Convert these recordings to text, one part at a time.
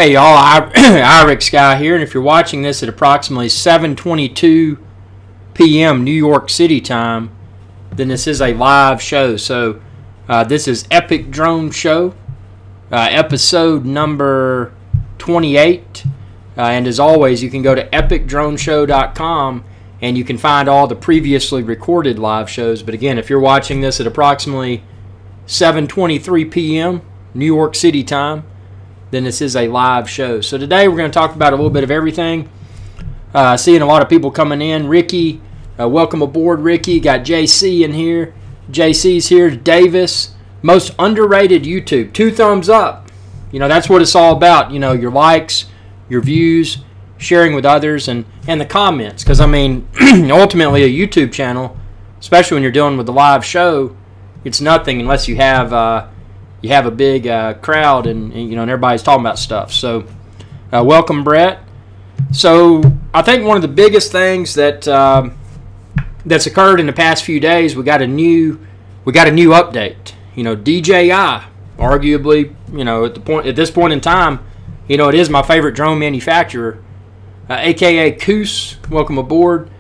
Hey y'all, IrixGuy here, and if you're watching this at approximately 7:22 p.m. New York City time, then this is a live show. So this is Epic Drone Show, episode number 28. And as always, you can go to epicdroneshow.com and you can find all the previously recorded live shows. But again, if you're watching this at approximately 7:23 p.m. New York City time, then this is a live show. So today we're going to talk about a little bit of everything. Seeing a lot of people coming in. Ricky, welcome aboard, Ricky. Got JC in here. JC's here. Davis. Most underrated YouTube. 2 thumbs up. You know, that's what it's all about. You know, your likes, your views, sharing with others, and the comments. Because, I mean, ultimately a YouTube channel, especially when you're dealing with the live show, it's nothing unless you have a big crowd and you know, and everybody's talking about stuff. So welcome, Brett. So I think one of the biggest things that that's occurred in the past few days, we got a new update. You know, DJI, arguably, you know, at this point in time, you know, it is my favorite drone manufacturer, aka Koos. Welcome aboard.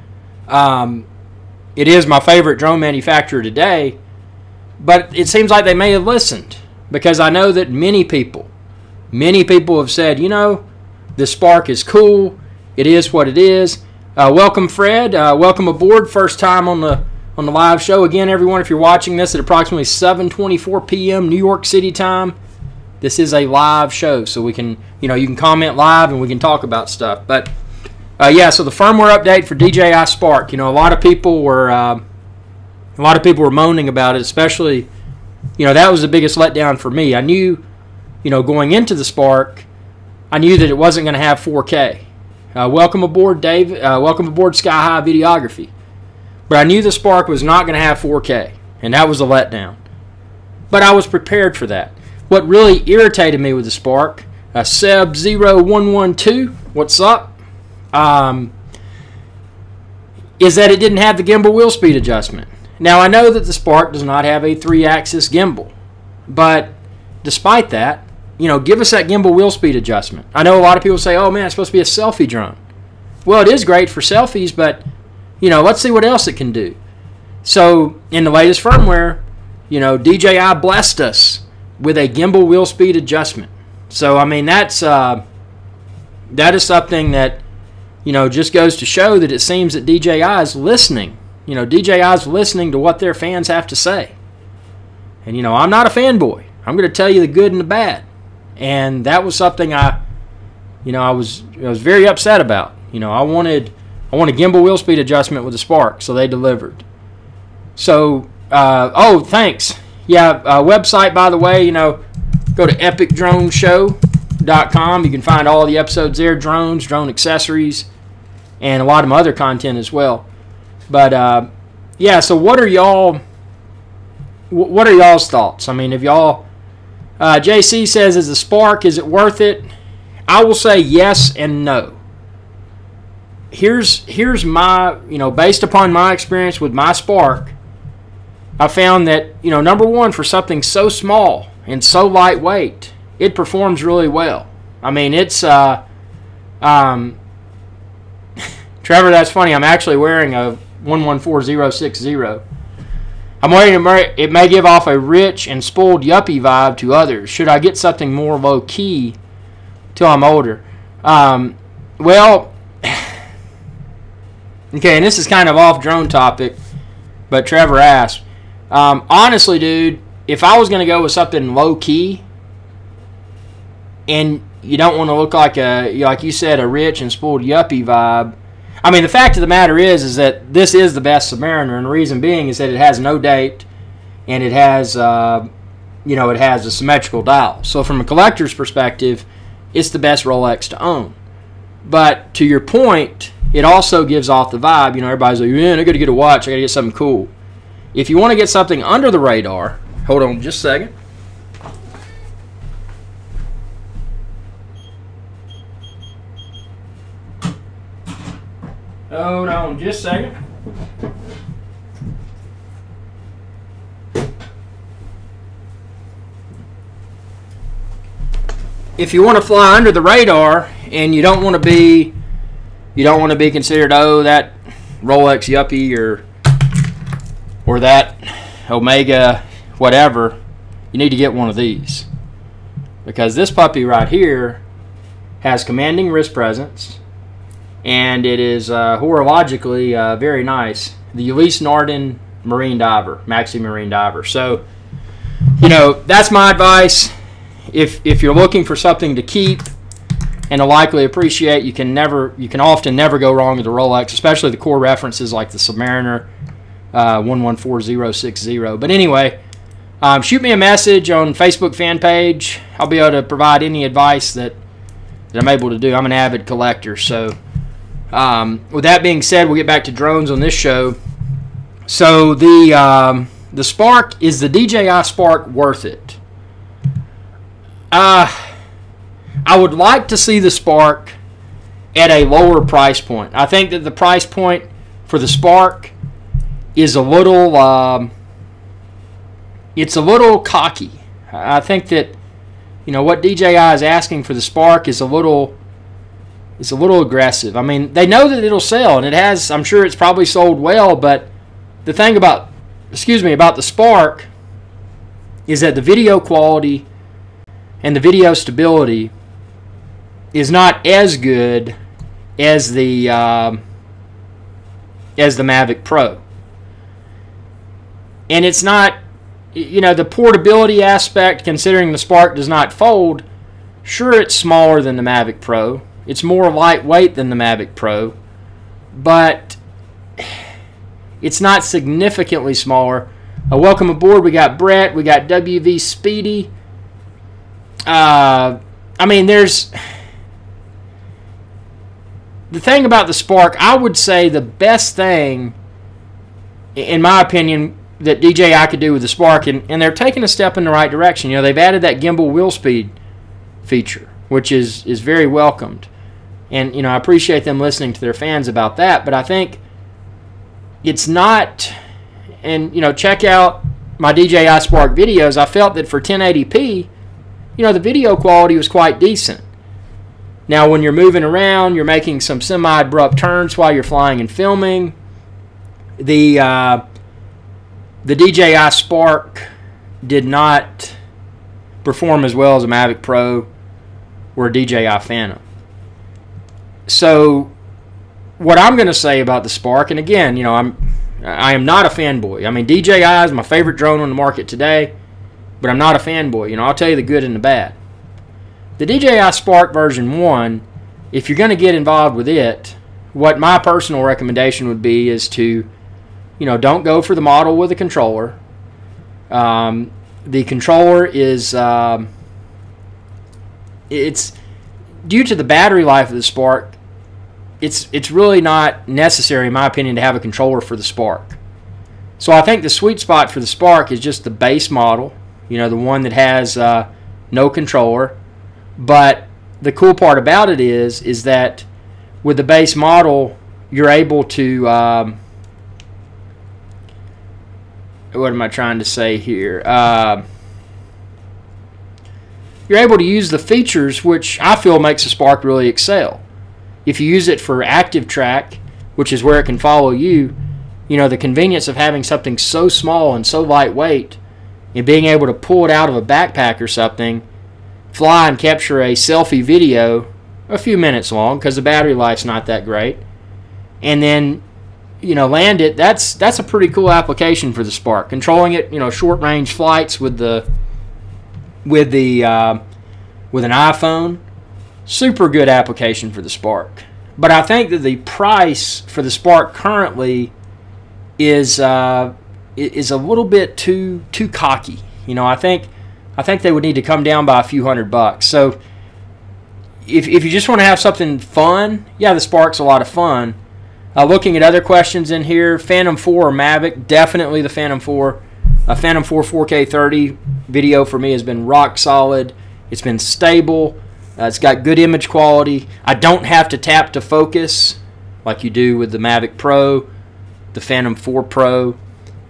It is my favorite drone manufacturer today, but it seems like they may have listened. Because I know that many people have said, you know, the Spark is cool. It is what it is. Welcome, Fred. Welcome aboard. First time on the live show. Again, everyone, if you're watching this at approximately 7:24 p.m. New York City time, this is a live show, so we can, you know, you can comment live and we can talk about stuff. But yeah, so the firmware update for DJI Spark. You know, a lot of people were moaning about it, especially. You know, that was the biggest letdown for me. I knew, you know, going into the Spark, I knew that it wasn't going to have 4K. Welcome aboard, Dave. Welcome aboard Sky High Videography. But I knew the Spark was not going to have 4K, and that was a letdown. But I was prepared for that. What really irritated me with the Spark, Seb0112, what's up, is that it didn't have the gimbal wheel speed adjustment. Now, I know that the Spark does not have a 3-axis gimbal, but despite that, you know, give us that gimbal wheel speed adjustment. I know a lot of people say, oh man, it's supposed to be a selfie drone. Well, it is great for selfies, but, you know, let's see what else it can do. So, in the latest firmware, you know, DJI blessed us with a gimbal wheel speed adjustment. So, I mean, that is something that, you know, just goes to show that it seems that DJI is listening. You know, DJI's listening to what their fans have to say. And, you know, I'm not a fanboy. I'm going to tell you the good and the bad. And that was something I was very upset about. You know, I wanted a gimbal wheel speed adjustment with the Spark, so they delivered. So, oh, thanks. Yeah, website, by the way, you know, go to epicdroneshow.com. You can find all the episodes there, drones, drone accessories, and a lot of other content as well. But yeah, so what are y'all's thoughts? I mean, if y'all, JC says, is the Spark, is it worth it? I will say yes and no. Here's my, you know, based upon my experience with my Spark, I found that, you know, number one, for something so small and so lightweight, it performs really well. I mean, it's Trevor, that's funny. I'm actually wearing a 114060. I'm waiting. It may give off a rich and spoiled yuppie vibe to others. Should I get something more low key till I'm older? Well, okay, and this is kind of off drone topic, but Trevor asked. Honestly, dude, if I was going to go with something low key, and you don't want to look like like you said, a rich and spoiled yuppie vibe. I mean, the fact of the matter is that this is the best Submariner, and the reason being is that it has no date, and it has, you know, it has a symmetrical dial. So from a collector's perspective, it's the best Rolex to own. But to your point, it also gives off the vibe. You know, everybody's like, man, I got to get a watch. I got to get something cool. If you want to get something under the radar, hold on just a second. Hold on just a second. if you want to fly under the radar and you don't want to be considered, oh, that Rolex yuppie or that Omega whatever, you need to get one of these, because this puppy right here has commanding wrist presence, and it is horologically very nice. The Ulysse Nardin Marine Diver, Maxi Marine Diver. So, that's my advice. If you're looking for something to keep and to likely appreciate, you can often never go wrong with the Rolex, especially the core references like the Submariner 114060. But anyway, shoot me a message on Facebook fan page. I'll be able to provide any advice that I'm able to do. I'm an avid collector. So with that being said, we'll get back to drones on this show. So the Spark, is the DJI Spark worth it? I would like to see the Spark at a lower price point. I think that the price point for the Spark is a little it's a little cocky. I think that what DJI is asking for the Spark is a little aggressive. I mean, they know that it'll sell, and it has. I'm sure it's probably sold well, but the thing about the Spark is that the video quality and the video stability is not as good as the Mavic Pro. And it's not, the portability aspect, considering the Spark does not fold, sure, it's smaller than the Mavic Pro. It's more lightweight than the Mavic Pro, but it's not significantly smaller. Welcome aboard. We got Brett. We got WV Speedy. I mean, there's the thing about the Spark. I would say the best thing, in my opinion, that DJI could do with the Spark, and they're taking a step in the right direction. They've added that gimbal wheel speed feature, which is very welcomed. And, I appreciate them listening to their fans about that. But I think it's not, and, check out my DJI Spark videos. I felt that for 1080p, the video quality was quite decent. Now, when you're moving around, you're making some semi-abrupt turns while you're flying and filming, the DJI Spark did not perform as well as a Mavic Pro or a DJI Phantom. So, what I'm going to say about the Spark, and again, I am not a fanboy. I mean, DJI is my favorite drone on the market today, but I'm not a fanboy. I'll tell you the good and the bad. The DJI Spark version 1, if you're going to get involved with it, what my personal recommendation would be is to, don't go for the model with a controller. The controller is, it's due to the battery life of the Spark, it's really not necessary, in my opinion, to have a controller for the Spark. So I think the sweet spot for the Spark is just the base model, the one that has no controller. But the cool part about it is that with the base model, you're able to, what am I trying to say here? You're able to use the features which I feel makes the Spark really excel. If you use it for active track, which is where it can follow you, the convenience of having something so small and so lightweight and being able to pull it out of a backpack or something, fly and capture a selfie video a few minutes long because the battery life's not that great, and then land it. That's a pretty cool application for the Spark. Controlling it, short range flights with an iPhone, super good application for the Spark. But I think that the price for the Spark currently is a little bit too cocky. I think they would need to come down by a few $100. So if you just want to have something fun, yeah, the Spark's a lot of fun. Looking at other questions in here, Phantom 4 or Mavic, definitely the Phantom 4. Phantom 4 4K 30 video for me has been rock solid. It's been stable. It's got good image quality. I don't have to tap to focus like you do with the Mavic Pro, the Phantom 4 Pro.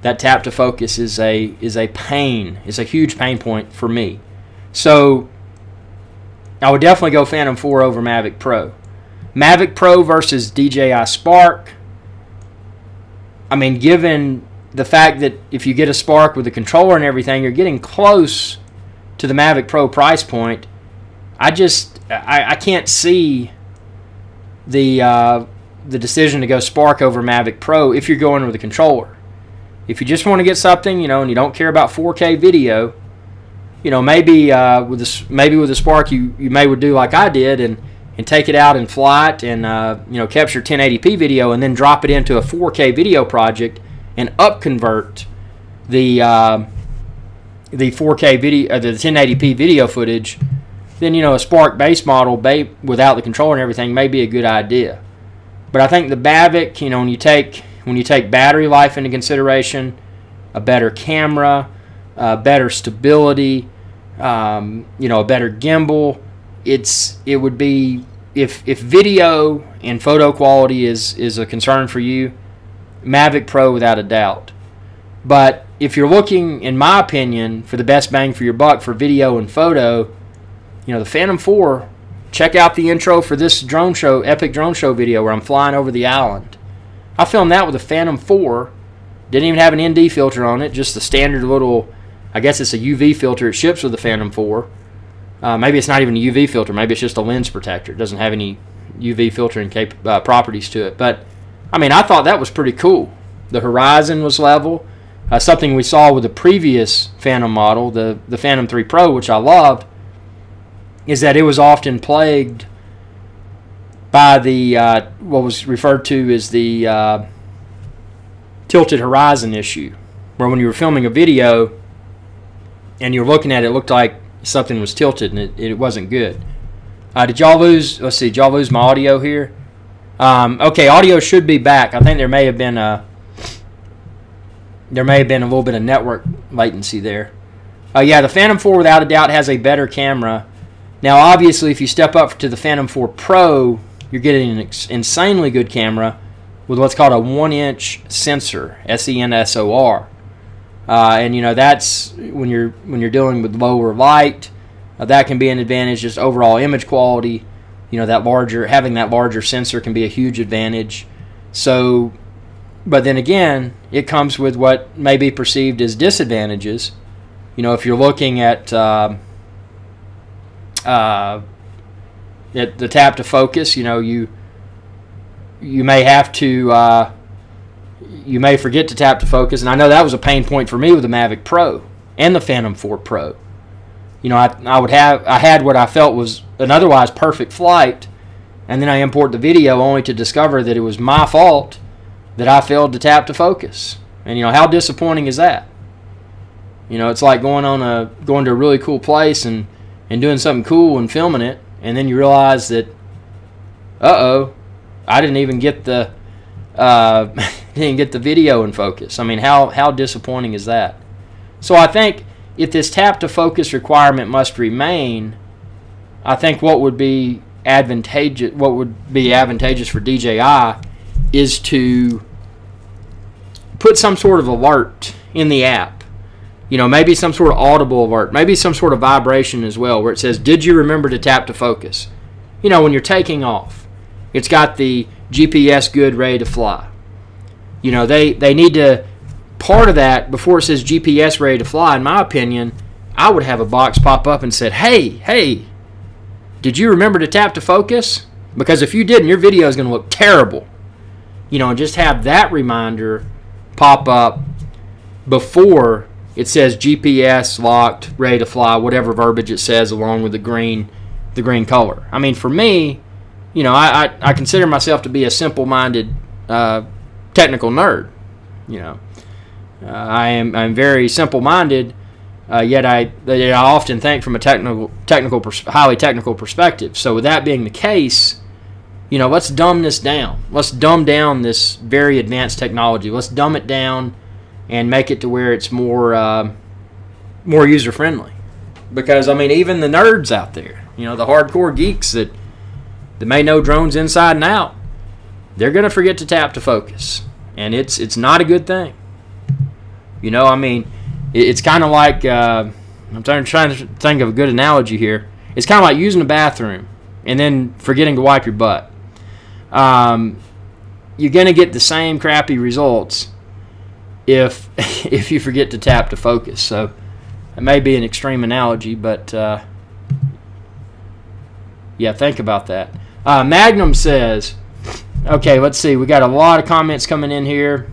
That tap to focus is a pain. It's a huge pain point for me. So I would definitely go Phantom 4 over Mavic Pro. Mavic Pro versus DJI Spark. I mean, given the fact that if you get a Spark with a controller and everything, you're getting close to the Mavic Pro price point. I can't see the decision to go Spark over Mavic Pro if you're going with a controller. If you just want to get something, and you don't care about 4K video, maybe with the Spark you may would do like I did and take it out in flight and capture 1080p video and then drop it into a 4K video project and upconvert the 4K video, the 1080p video footage. Then a Spark base model without the controller and everything may be a good idea. But I think the Mavic, when you take battery life into consideration, a better camera, better stability, a better gimbal, it would be, if video and photo quality is a concern for you, Mavic Pro without a doubt. But if you're looking, in my opinion, for the best bang for your buck for video and photo, the Phantom 4, check out the intro for this drone show, epic drone show video where I'm flying over the island. I filmed that with a Phantom 4. Didn't even have an ND filter on it, just the standard little, I guess it's a UV filter it ships with the Phantom 4. Maybe it's not even a UV filter. Maybe it's just a lens protector. It doesn't have any UV filtering properties to it. But, I mean, I thought that was pretty cool. The horizon was level. Something we saw with the previous Phantom model, the Phantom 3 Pro, which I loved, is that it was often plagued by the what was referred to as the tilted horizon issue, where when you were filming a video and you were looking at it, it looked like something was tilted and it wasn't good. Did y'all lose? Let's see. Did y'all lose my audio here? Okay, audio should be back. I think there may have been a little bit of network latency there. Yeah, the Phantom 4 without a doubt has a better camera. Now, obviously, if you step up to the Phantom 4 Pro, you're getting an insanely good camera with what's called a 1-inch sensor, SENSOR. And that's when you're dealing with lower light, that can be an advantage. Just overall image quality, having that larger sensor can be a huge advantage. So, but then again, it comes with what may be perceived as disadvantages. If you're looking at the tap to focus, you may have to you may forget to tap to focus, and I know that was a pain point for me with the Mavic Pro and the Phantom 4 Pro. I had what I felt was an otherwise perfect flight, and then I import the video only to discover that it was my fault that I failed to tap to focus. And how disappointing is that? It's like going to a really cool place and doing something cool and filming it, and then you realize that, I didn't even get the video in focus. I mean, how disappointing is that? So I think if this tap to focus requirement must remain, I think what would be advantageous for DJI is to put some sort of alert in the app. Maybe some sort of audible alert, maybe some sort of vibration as well, where it says, did you remember to tap to focus? When you're taking off, it's got the GPS good, ready to fly. They need to, part of that, before it says GPS ready to fly, in my opinion, I would have a box pop up and said, hey, did you remember to tap to focus? Because if you didn't, your video is going to look terrible. And just have that reminder pop up before it says GPS locked, ready to fly, whatever verbiage it says along with the green color. I mean, for me, I consider myself to be a simple-minded technical nerd. I'm very simple-minded, yet I often think from a highly technical perspective. So with that being the case, let's dumb this down. Let's dumb down this very advanced technology. Let's dumb it down and make it to where it's more user-friendly. Because, I mean, even the nerds out there, the hardcore geeks that may know drones inside and out, they're going to forget to tap to focus. And it's not a good thing. I mean, it's kind of like, I'm trying to think of a good analogy here. It's kind of like using a bathroom and then forgetting to wipe your butt. You're going to get the same crappy results if if you forget to tap to focus. So it may be an extreme analogy, but yeah, think about that. Magnum says, okay, let's see. We got a lot of comments coming in here.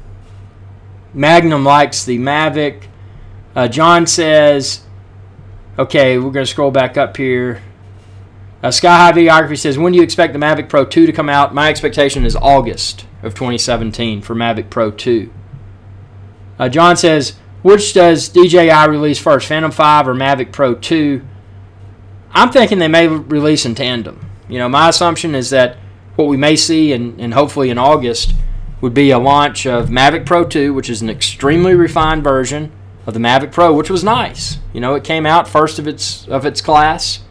Magnum likes the Mavic. John says, okay, we're going to scroll back up here. Sky High Videography says, when do you expect the Mavic Pro 2 to come out? My expectation is August of 2017 for Mavic Pro 2. John says, which does DJI release first, Phantom 5 or Mavic Pro 2? I'm thinking they may release in tandem. You know, my assumption is that what we may see, and hopefully in August, would be a launch of Mavic Pro 2, which is an extremely refined version of the Mavic Pro, which was nice. You know, it came out first of its class.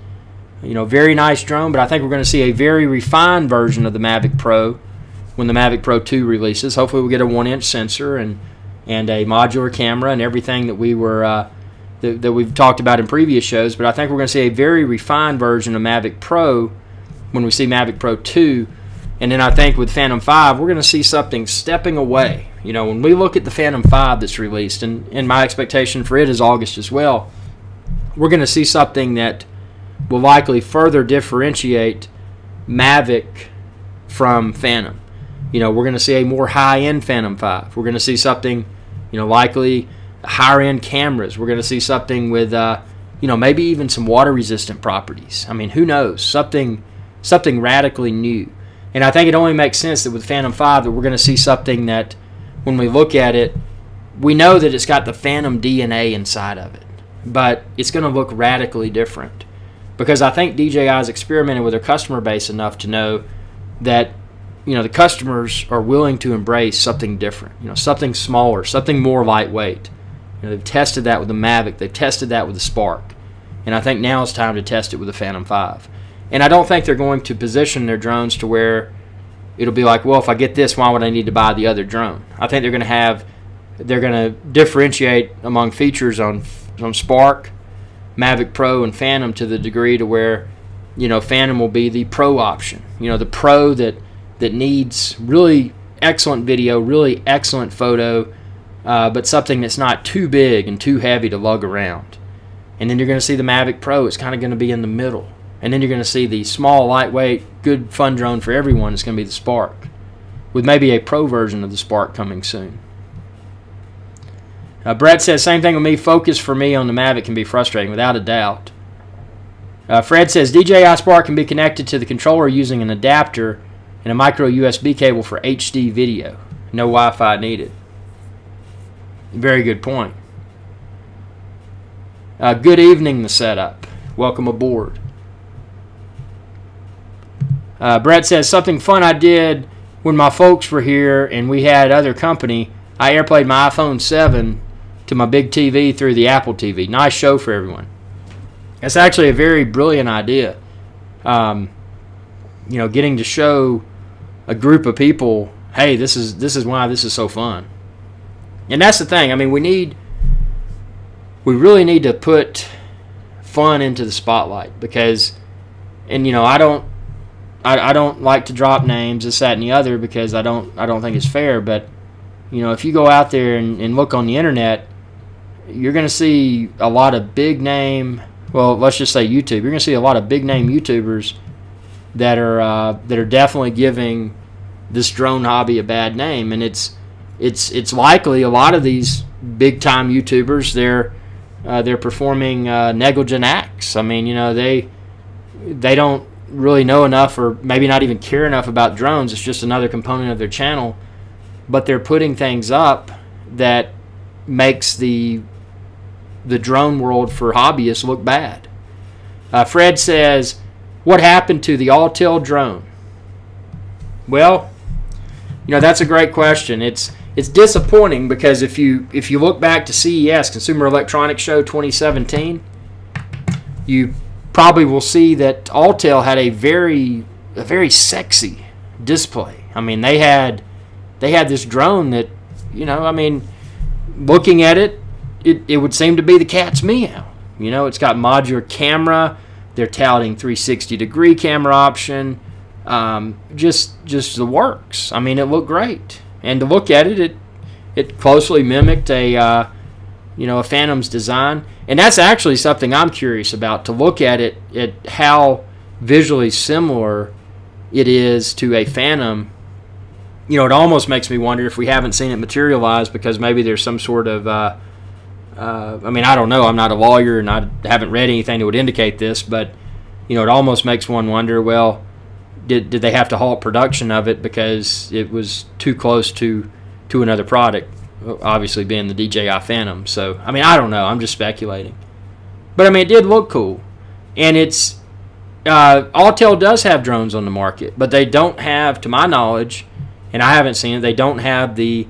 You know, very nice drone, but I think we're going to see a very refined version of the Mavic Pro when the Mavic Pro 2 releases. Hopefully we'll get a 1-inch sensor and a modular camera and everything that that we've talked about in previous shows. But I think we're going to see a very refined version of Mavic Pro when we see Mavic Pro 2. And then I think with Phantom 5, we're going to see something stepping away. You know, when we look at the Phantom 5 that's released, and my expectation for it is August as well, we're going to see something that will likely further differentiate Mavic from Phantom. You know, we're going to see a more high-end Phantom 5. We're going to see something, you know, likely higher-end cameras. We're going to see something with, you know, maybe even some water-resistant properties. I mean, who knows? Something radically new. And I think it only makes sense that with Phantom 5 that we're going to see something that, when we look at it, we know that it's got the Phantom DNA inside of it. But it's going to look radically different. Because I think DJI has experimented with their customer base enough to know that, you know, the customers are willing to embrace something different. You know, something smaller, something more lightweight. You know, they've tested that with the Mavic. They've tested that with the Spark. And I think now it's time to test it with the Phantom 5. And I don't think they're going to position their drones to where it'll be like, well, if I get this, why would I need to buy the other drone? I think they're going to differentiate among features on Spark, Mavic Pro, and Phantom to the degree to where, you know, Phantom will be the Pro option. You know, the Pro that needs really excellent video, really excellent photo, but something that's not too big and too heavy to lug around. And then you're going to see the Mavic Pro. It's kind of going to be in the middle. And then you're going to see the small, lightweight, good, fun drone for everyone. It's going to be the Spark, with maybe a Pro version of the Spark coming soon. Brett says, same thing with me. Focus for me on the Mavic can be frustrating, without a doubt. Fred says, DJI Spark can be connected to the controller using an adapter and a micro USB cable for HD video. No Wi-Fi needed. Very good point. Good evening, the setup. Welcome aboard. Brett says, something fun I did when my folks were here and we had other company. I airplayed my iPhone 7 to my big TV through the Apple TV. Nice show for everyone. That's actually a very brilliant idea. You know, getting to show a group of people, hey, this is why this is so fun. And that's the thing. I mean, we really need to put fun into the spotlight because, and you know, I don't like to drop names, this, that, and the other because I don't think it's fair. But you know, if you go out there and look on the internet, you're going to see a lot of big name. Well, let's just say YouTube. You're going to see a lot of big name YouTubers that are definitely giving this drone hobby a bad name, and it's likely a lot of these big time YouTubers they're performing negligent acts. I mean, you know, they don't really know enough, or maybe not even care enough about drones. It's just another component of their channel, but they're putting things up that makes the drone world for hobbyists look bad. Fred says, what happened to the Alltel drone? Well, you know, that's a great question. It's disappointing because if you look back to CES, Consumer Electronics Show 2017, you probably will see that Alltel had a very sexy display. I mean, they had this drone that, you know, I mean, looking at it would seem to be the cat's meow. You know, it's got modular camera, They're touting 360-degree camera option. Just the works. I mean, it looked great. And to look at it, it closely mimicked a Phantom's design. And that's actually something I'm curious about, to look at it, at how visually similar it is to a Phantom. It almost makes me wonder if we haven't seen it materialize, because maybe there's some sort of, I mean, I don't know. I'm not a lawyer, and I haven't read anything that would indicate this, but, it almost makes one wonder, well, did they have to halt production of it because it was too close to another product, obviously being the DJI Phantom. So, I mean, I don't know. I'm just speculating. But, I mean, it did look cool. And it's, Alltel does have drones on the market, but they don't have, to my knowledge, and I haven't seen it, they don't have the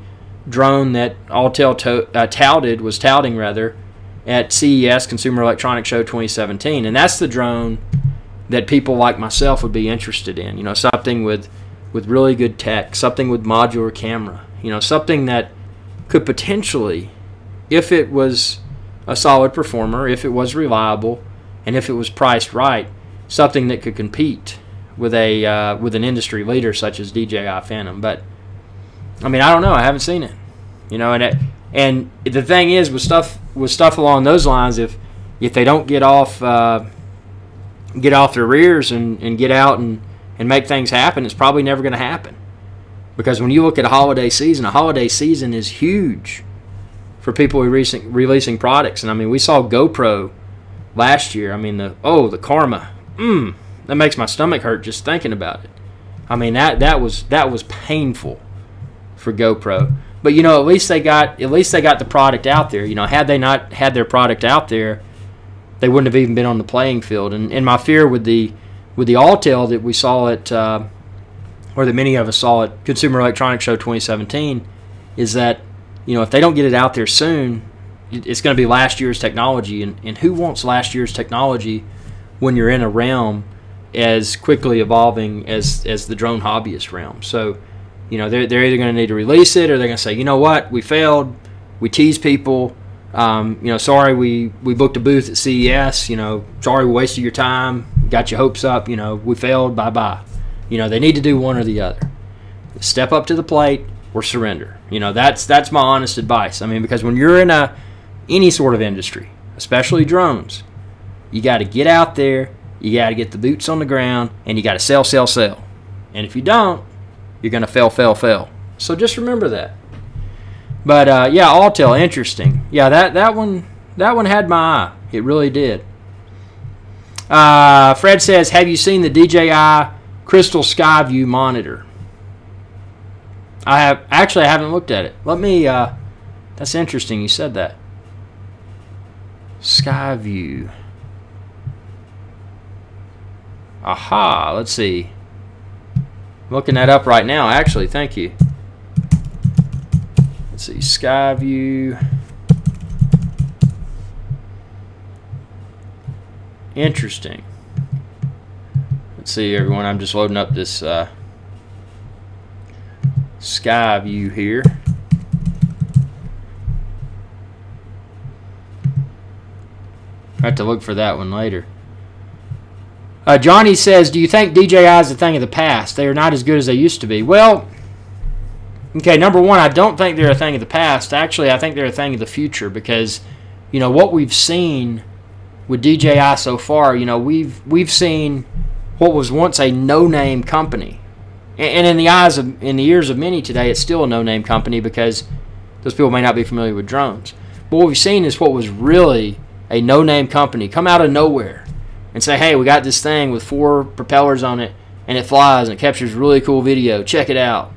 drone that Alltel was touting at CES, Consumer Electronics Show 2017. And that's the drone that people like myself would be interested in. Something with really good tech, something with modular camera, something that could potentially, if it was a solid performer, if it was reliable, and if it was priced right, something that could compete with an industry leader such as DJI Phantom. But I mean, I don't know. I haven't seen it. And the thing is, with stuff along those lines, if they don't get off their rears and get out and make things happen, it's probably never going to happen. Because when you look at a holiday season is huge for people releasing products. And I mean, we saw GoPro last year. I mean, the Karma, that makes my stomach hurt just thinking about it. I mean, that was painful for GoPro. But at least they got the product out there. Had they not had their product out there, they wouldn't have even been on the playing field. And my fear with the Alltel that we saw at, or that many of us saw at Consumer Electronics Show 2017, is that if they don't get it out there soon, it's going to be last year's technology. And who wants last year's technology when you're in a realm as quickly evolving as the drone hobbyist realm? So they're either going to need to release it, or they're going to say, you know what, we failed, we teased people. Sorry we booked a booth at CES. Sorry we wasted your time, got your hopes up. We failed. Bye. They need to do one or the other. Step up to the plate or surrender. That's my honest advice. I mean, because when you're in any sort of industry, especially drones, you got to get out there. You got to get the boots on the ground, and you got to sell. And if you don't, you're going to fail. So just remember that. But yeah, Alltel, interesting. Yeah, that one had my eye. It really did. Fred says, have you seen the DJI Crystal Skyview monitor? I haven't looked at it. Let me. That's interesting. You said that. Skyview. Aha. Let's see. I'm looking that up right now. Actually, thank you. Let's see, Skyview. Interesting. Let's see, everyone. I'm just loading up this Skyview here. I have to look for that one later. Johnny says, do you think DJI is a thing of the past? They are not as good as they used to be. Well, okay, number one, I don't think they're a thing of the past. Actually, I think they're a thing of the future, because, what we've seen with DJI so far, we've seen what was once a no-name company. And in the ears of many today, it's still a no-name company, because those people may not be familiar with drones. But what we've seen is what was really a no-name company come out of nowhere and say, hey, we got this thing with 4 propellers on it, and it flies, and it captures really cool video. Check it out.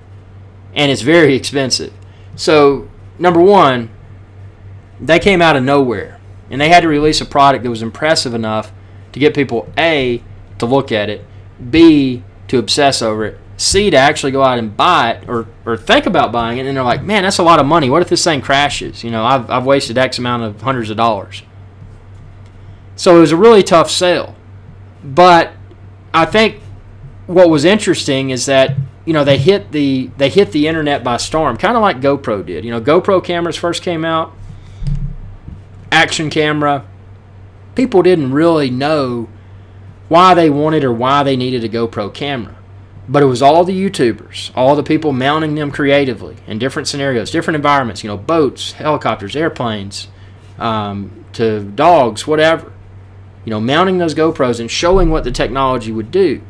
And it's very expensive. So, number one, they came out of nowhere, and they had to release a product that was impressive enough to get people, A, to look at it, B, to obsess over it, C, to actually go out and buy it, or think about buying it, and they're like, man, that's a lot of money. What if this thing crashes? I've wasted X amount of hundreds of dollars. So it was a really tough sale. But I think what was interesting is that they hit the internet by storm, kind of like GoPro did. GoPro cameras first came out, action camera. People didn't really know why they wanted or why they needed a GoPro camera. But it was all the YouTubers, all the people mounting them creatively in different scenarios, different environments, boats, helicopters, airplanes, to dogs, whatever. Mounting those GoPros and showing what the technology would do.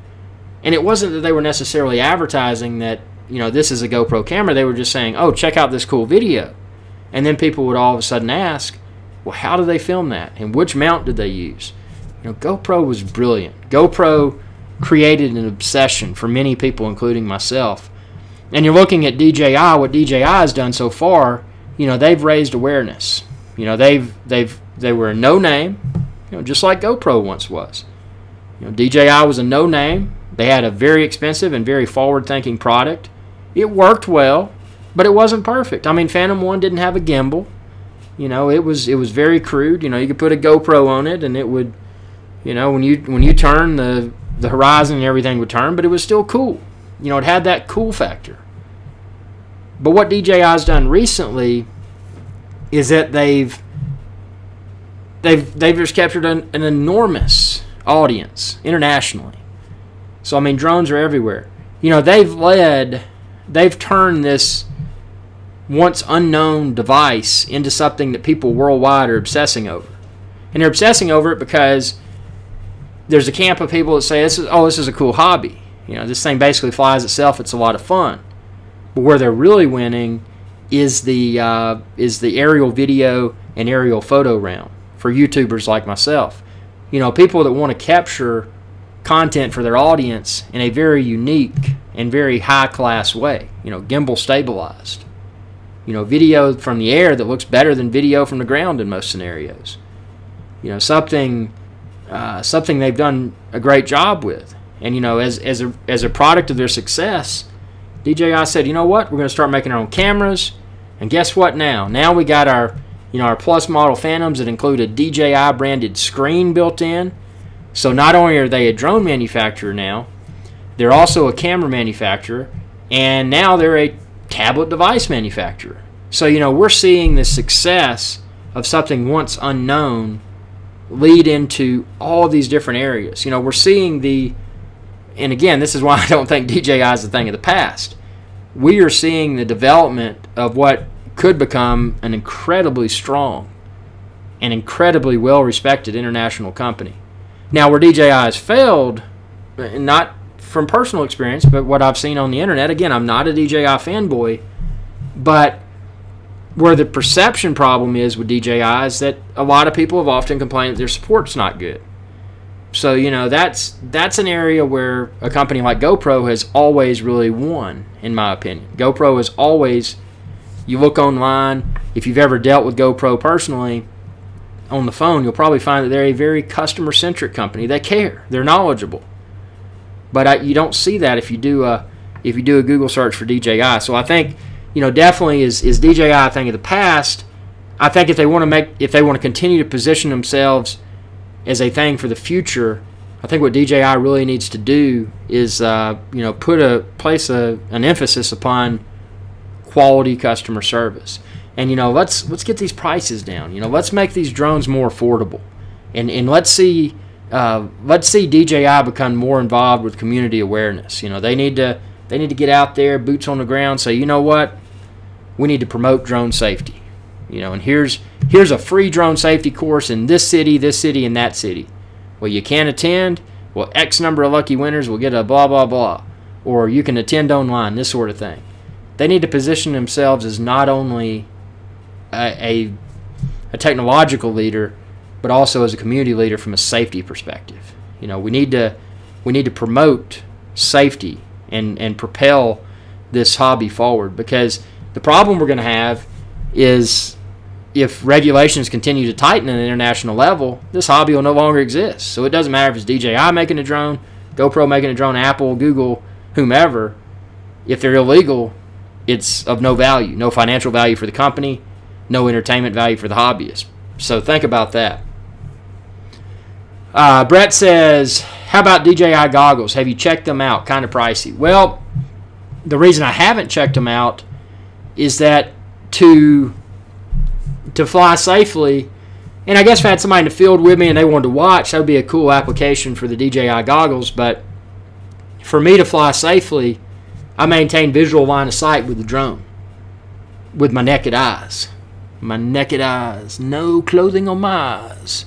And it wasn't that they were necessarily advertising that, this is a GoPro camera. They were just saying, oh, check out this cool video. And then people would all of a sudden ask, well, how do they film that? And which mount did they use? GoPro was brilliant. GoPro created an obsession for many people, including myself. And you're looking at DJI, what DJI has done so far, they've raised awareness. They were a no-name, just like GoPro once was. DJI was a no-name. They had a very expensive and very forward-thinking product. It worked well, but it wasn't perfect. I mean, Phantom 1 didn't have a gimbal. It was very crude. You could put a GoPro on it, and it would, when you turn, the horizon and everything would turn, but it was still cool. It had that cool factor. But what DJI's done recently is that they've just captured an enormous audience internationally. So, I mean, drones are everywhere. They've turned this once unknown device into something that people worldwide are obsessing over. And they're obsessing over it because there's a camp of people that say, this is a cool hobby. This thing basically flies itself. It's a lot of fun. But where they're really winning is the aerial video and aerial photo realm for YouTubers like myself. People that want to capture content for their audience in a very unique and very high-class way. Gimbal stabilized. Video from the air that looks better than video from the ground in most scenarios. Something they've done a great job with. And as a product of their success, DJI said, you know what, we're going to start making our own cameras. And guess what now? Now we got our Plus model Phantoms that include a DJI branded screen built in. So not only are they a drone manufacturer now, they're also a camera manufacturer, and now they're a tablet device manufacturer. So we're seeing the success of something once unknown lead into all these different areas. We're seeing and again, this is why I don't think DJI is a thing of the past. We are seeing the development of what could become an incredibly strong and incredibly well-respected international company. Now, where DJI has failed, not from personal experience, but what I've seen on the internet, again, I'm not a DJI fanboy, but where the perception problem is with DJI is that a lot of people have often complained that their support's not good. So, that's an area where a company like GoPro has always really won, in my opinion. GoPro is always, you look online, if you've ever dealt with GoPro personally, on the phone, you'll probably find that they're a very customer-centric company. They care. They're knowledgeable. But you don't see that if you do a Google search for DJI. So I think, definitely is DJI a thing of the past. I think if they want to continue to position themselves as a thing for the future, I think what DJI really needs to do is place an emphasis upon quality customer service. And let's get these prices down. Let's make these drones more affordable, and let's see DJI become more involved with community awareness. They need to get out there, boots on the ground, say, you know what, we need to promote drone safety. And here's a free drone safety course in this city, and that city. Well, you can't attend. Well, X number of lucky winners will get a blah blah blah, or you can attend online. This sort of thing. They need to position themselves as not only a technological leader, but also as a community leader from a safety perspective. We need to promote safety and propel this hobby forward, because the problem we're going to have is if regulations continue to tighten at an international level, this hobby will no longer exist. So it doesn't matter if it's DJI making a drone, GoPro making a drone, Apple, Google, whomever. If they're illegal, it's of no value, no financial value for the company, no entertainment value for the hobbyist. So think about that. Brett says, how about DJI goggles? Have you checked them out? Kind of pricey. Well, the reason I haven't checked them out is that to fly safely, And I guess if I had somebody in the field with me and they wanted to watch, that would be a cool application for the DJI goggles. But for me to fly safely, I maintain visual line of sight with the drone, with my naked eyes. My naked eyes. No clothing on my eyes.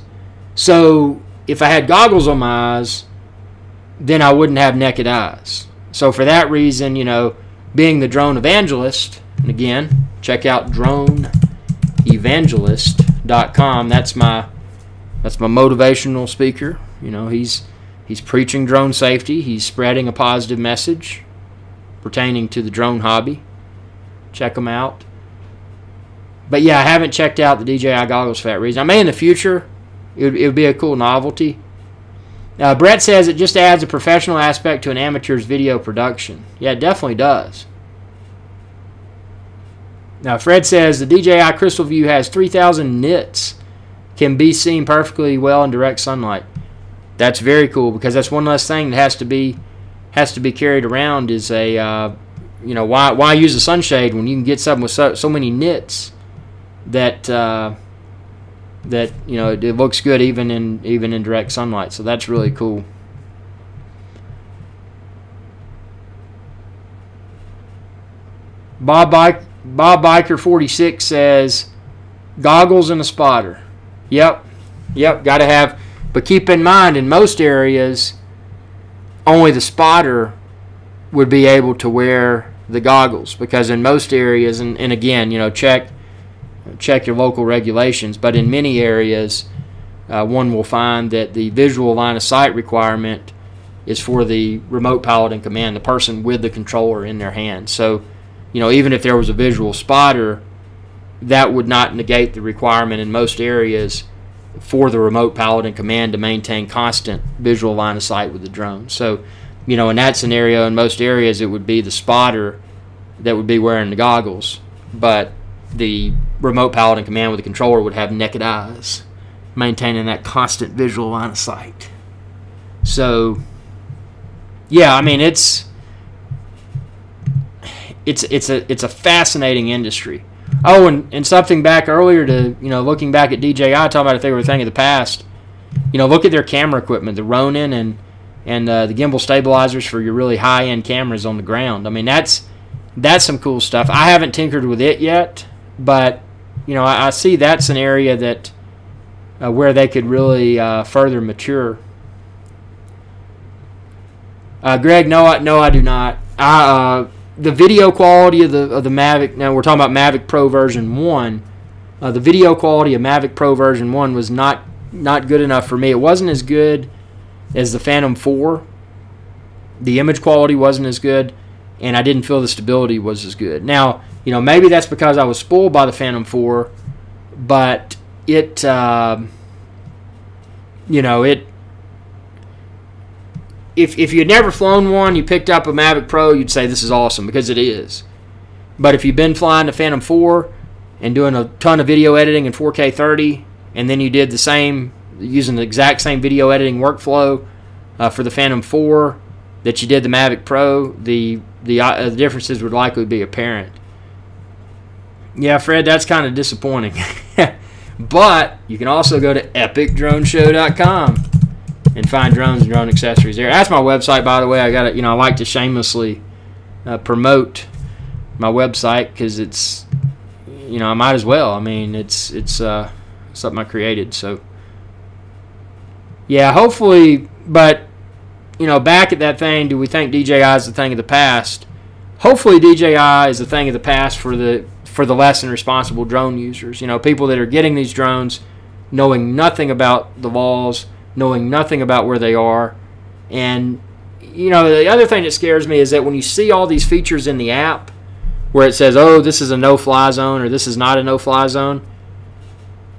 So if I had goggles on my eyes, then I wouldn't have naked eyes. So for that reason, you know, being the drone evangelist, and again, check out droneevangelist.com. That's my motivational speaker. You know, he's preaching drone safety. He's spreading a positive message pertaining to the drone hobby. Check him out. But yeah, I haven't checked out the DJI goggles for that reason. I may in the future. It would be a cool novelty. Brett says it just adds a professional aspect to an amateur's video production. Yeah, it definitely does. Now, Fred says the DJI Crystal View has 3,000 nits. Can be seen perfectly well in direct sunlight. That's very cool, because that's one less thing that has to be carried around. Is a you know, why use a sunshade when you can get something with so many nits that that, you know, it looks good even in direct sunlight. So that's really cool. Bob Biker 46 says goggles and a spotter. Yep, got to have. But keep in mind, in most areas, only the spotter would be able to wear the goggles, because in most areas, and again, you know, check your local regulations, but in many areas, one will find that the visual line of sight requirement is for the remote pilot and command, the person with the controller in their hand. So, you know, even if there was a visual spotter, that would not negate the requirement in most areas for the remote pilot and command to maintain constant visual line of sight with the drone. So, you know, in that scenario, in most areas, it would be the spotter that would be wearing the goggles, but the remote pilot and command with the controller would have naked eyes, maintaining that constant visual line of sight. So, yeah, I mean, it's a fascinating industry. Oh, and something back earlier to, you know, looking back at DJI, talking about if they were a thing of the past. You know, look at their camera equipment, the Ronin and the gimbal stabilizers for your really high-end cameras on the ground. I mean, that's some cool stuff. I haven't tinkered with it yet, but, you know, I see that's an area that where they could really further mature. Greg, no, I do not. The video quality of the Mavic, now we're talking about Mavic Pro version 1, the video quality of Mavic Pro version 1 was not good enough for me. It wasn't as good as the Phantom 4. The image quality wasn't as good, and I didn't feel the stability was as good. Now, you know, maybe that's because I was spoiled by the Phantom 4, but it, you know, if you'd never flown one, you picked up a Mavic Pro, you'd say this is awesome, because it is. But if you've been flying the Phantom 4 and doing a ton of video editing in 4K 30, and then you did the same, using the exact same video editing workflow for the Phantom 4 that you did the Mavic Pro, the differences would likely be apparent. Yeah, Fred, that's kind of disappointing. But you can also go to epicdroneshow.com and find drones and drone accessories there. That's my website, by the way. I like to shamelessly promote my website, because it's, you know, I might as well. I mean, it's something I created. So yeah, hopefully. But, you know, back at that thing, do we think DJI is the thing of the past? Hopefully DJI is the thing of the past for the less than responsible drone users. You know, people that are getting these drones knowing nothing about the laws, knowing nothing about where they are. And, you know, the other thing that scares me is that when you see all these features in the app where it says, oh, this is a no-fly zone or this is not a no-fly zone,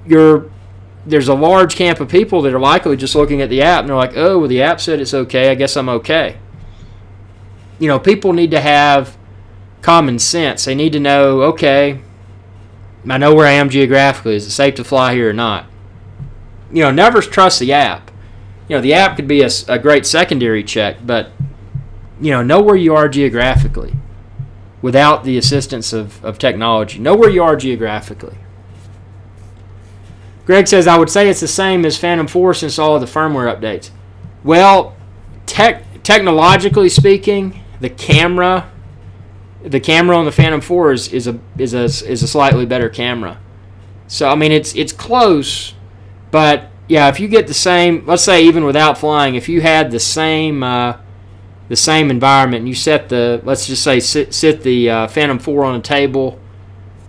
there's a large camp of people that are likely just looking at the app and they're like, oh, well, the app said it's okay, I guess I'm okay. You know, people need to have common sense. They need to know, okay, I know where I am geographically. Is it safe to fly here or not? You know, never trust the app. You know, the app could be a great secondary check, but, you know where you are geographically without the assistance of technology. Know where you are geographically. Greg says, I would say it's the same as Phantom 4 since all of the firmware updates. Well, technologically speaking, the camera on the Phantom 4 is a slightly better camera. So I mean, it's close, but yeah, if you get the same, let's say even without flying, if you had the same environment, and you set the, let's just say sit the Phantom 4 on a table,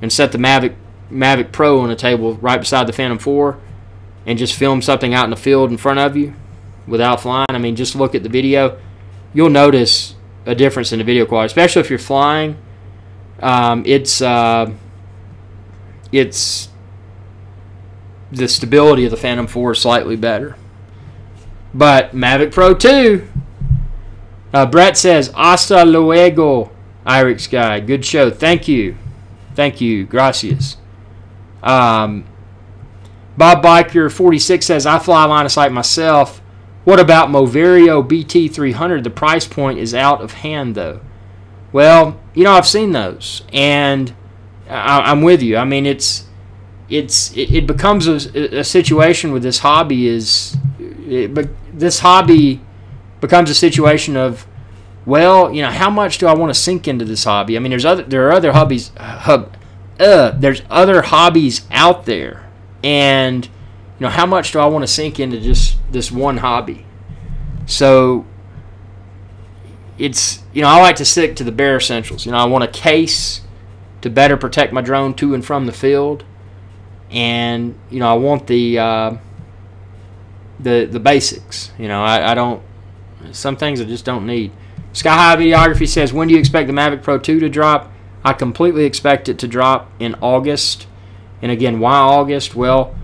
and set the Mavic Pro on a table right beside the Phantom 4, and just film something out in the field in front of you without flying. I mean, just look at the video. You'll notice a difference in the video quality, especially if you're flying. It's the stability of the Phantom 4 is slightly better. But Mavic Pro 2, Brett says, hasta luego, IrixGuy. Good show. Thank you. Thank you. Gracias. Bob Biker 46 says, I fly line of sight myself. What about Moverio BT300? The price point is out of hand, though. Well, you know, I've seen those, and I'm with you. I mean, it becomes a situation with this hobby this hobby becomes a situation of, well, you know, how much do I want to sink into this hobby? I mean, there are other hobbies. There's other hobbies out there, and you know, how much do I want to sink into just this one hobby? So it's, you know, I like to stick to the bare essentials. You know, I want a case to better protect my drone to and from the field, and you know, I want the basics. You know, I don't, some things I just don't need. Sky High Videography says, when do you expect the Mavic Pro 2 to drop? I completely expect it to drop in August. And again, why August? Well,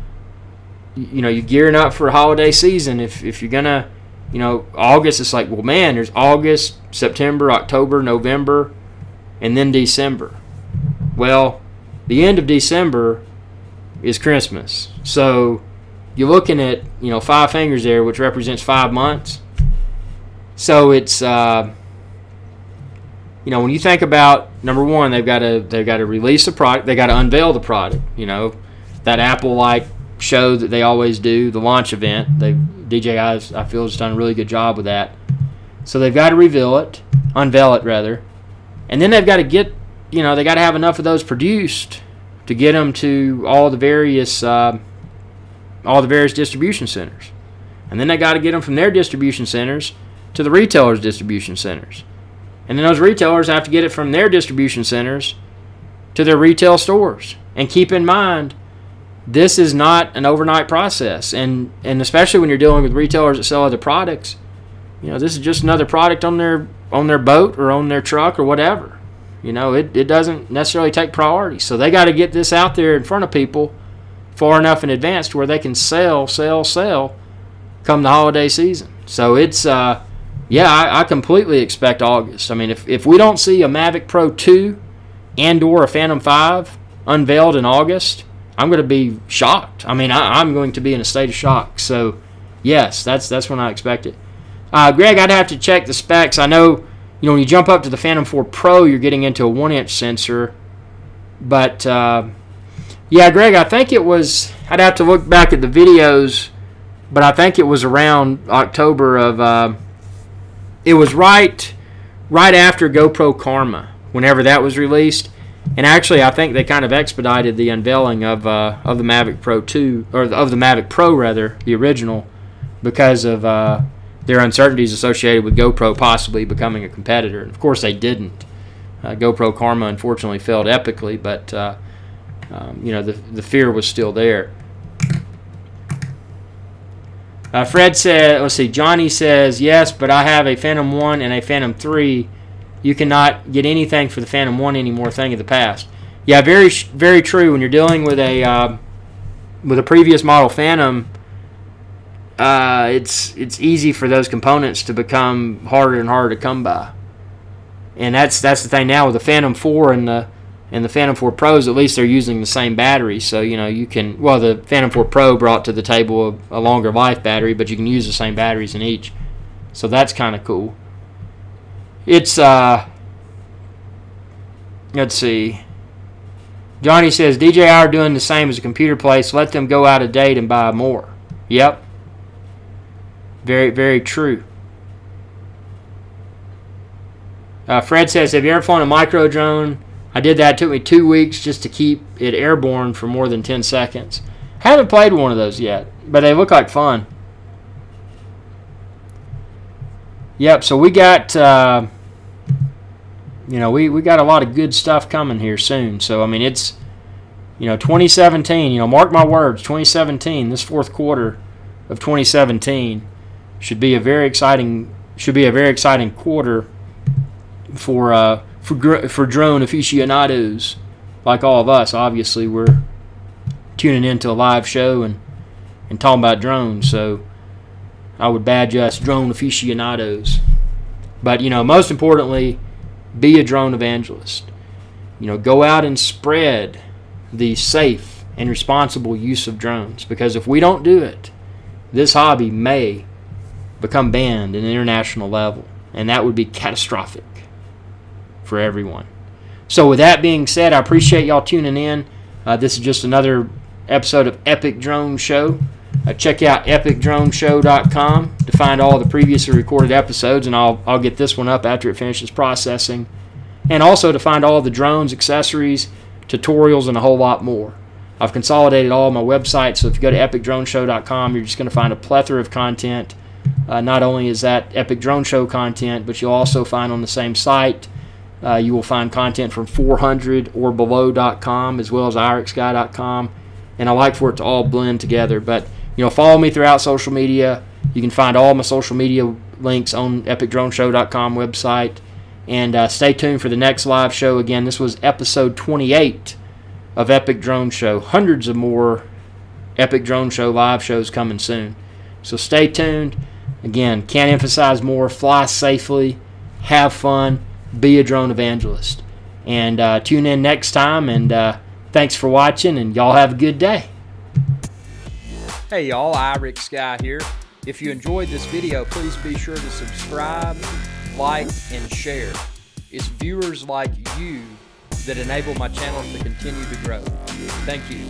you know, you're gearing up for a holiday season. If you're gonna, you know, August, it's like, well, man, there's August, September, October, November, and then December. Well, the end of December is Christmas. So you're looking at, you know, 5 fingers there, which represents 5 months. So it's, you know, when you think about, number one, they've got to release the product, they got to unveil the product. You know, that Apple-like show that they always do, the launch event. DJI, I feel, has done a really good job with that. So they've got to unveil it, and then they've got to get, you know, they got to have enough of those produced to get them to all the various distribution centers, and then they got to get them from their distribution centers to the retailers' distribution centers. And then those retailers have to get it from their distribution centers to their retail stores. And keep in mind, this is not an overnight process. And especially when you're dealing with retailers that sell other products, you know, this is just another product on their boat or on their truck or whatever. You know, it doesn't necessarily take priority. So they got to get this out there in front of people far enough in advance to where they can sell come the holiday season. So it's yeah, I completely expect August. I mean, if we don't see a Mavic Pro 2 and/or a Phantom 5 unveiled in August, I'm going to be shocked. I mean, I'm going to be in a state of shock. So, yes, that's when I expect it. Greg, I'd have to check the specs. I know, you know, when you jump up to the Phantom 4 Pro, you're getting into a 1-inch sensor. But, yeah, Greg, I think it was, I'd have to look back at the videos, but I think it was around October of... it was right after GoPro Karma, whenever that was released. And actually, I think they kind of expedited the unveiling of the Mavic Pro 2, or of the Mavic Pro, rather, the original, because of their uncertainties associated with GoPro possibly becoming a competitor. And of course, they didn't. GoPro Karma, unfortunately, failed epically, but you know, the fear was still there. Fred said, let's see, Johnny says, yes, but I have a Phantom 1 and a Phantom 3. You cannot get anything for the Phantom 1 anymore, thing of the past. Yeah, very, very true. When you're dealing with a previous model Phantom, it's easy for those components to become harder and harder to come by. And that's the thing now with the Phantom 4 and the Phantom 4 Pros. At least they're using the same battery, so you know you can. Well, the Phantom 4 Pro brought to the table a longer life battery, but you can use the same batteries in each. So that's kind of cool. It's let's see. Johnny says, DJI are doing the same as a computer place. Let them go out of date and buy more. Yep. Very, very true. Fred says, have you ever flown a micro drone? I did that. It took me 2 weeks just to keep it airborne for more than 10 seconds. Haven't played one of those yet, but they look like fun. Yep, so we got, we got a lot of good stuff coming here soon. So, I mean, it's, 2017, mark my words, 2017, this fourth quarter of 2017 should be a very exciting quarter for drone aficionados like all of us. Obviously, we're tuning into a live show and talking about drones, so I would badge us drone aficionados. But, most importantly, be a drone evangelist. Go out and spread the safe and responsible use of drones, because if we don't do it, this hobby may become banned at an international level, and that would be catastrophic for everyone. So with that being said, I appreciate y'all tuning in. This is just another episode of Epic Drone Show. Check out epicdroneshow.com to find all the previously recorded episodes, and I'll get this one up after it finishes processing. And also to find all the drones, accessories, tutorials, and a whole lot more. I've consolidated all my websites, so if you go to epicdroneshow.com, you're just going to find a plethora of content. Not only is that Epic Drone Show content, but you'll also find on the same site, you will find content from 400orbelow.com as well as IrixGuy.com. And I like for it to all blend together. But, follow me throughout social media. You can find all my social media links on epicdroneshow.com website. And stay tuned for the next live show. Again, this was episode 28 of Epic Drone Show. Hundreds of more Epic Drone Show live shows coming soon. So stay tuned. Again, can't emphasize more. Fly safely. Have fun. Be a drone evangelist. And tune in next time. And thanks for watching. And y'all have a good day. Hey y'all, IrixGuy here. If you enjoyed this video, please be sure to subscribe, like, and share. It's viewers like you that enable my channel to continue to grow. Thank you.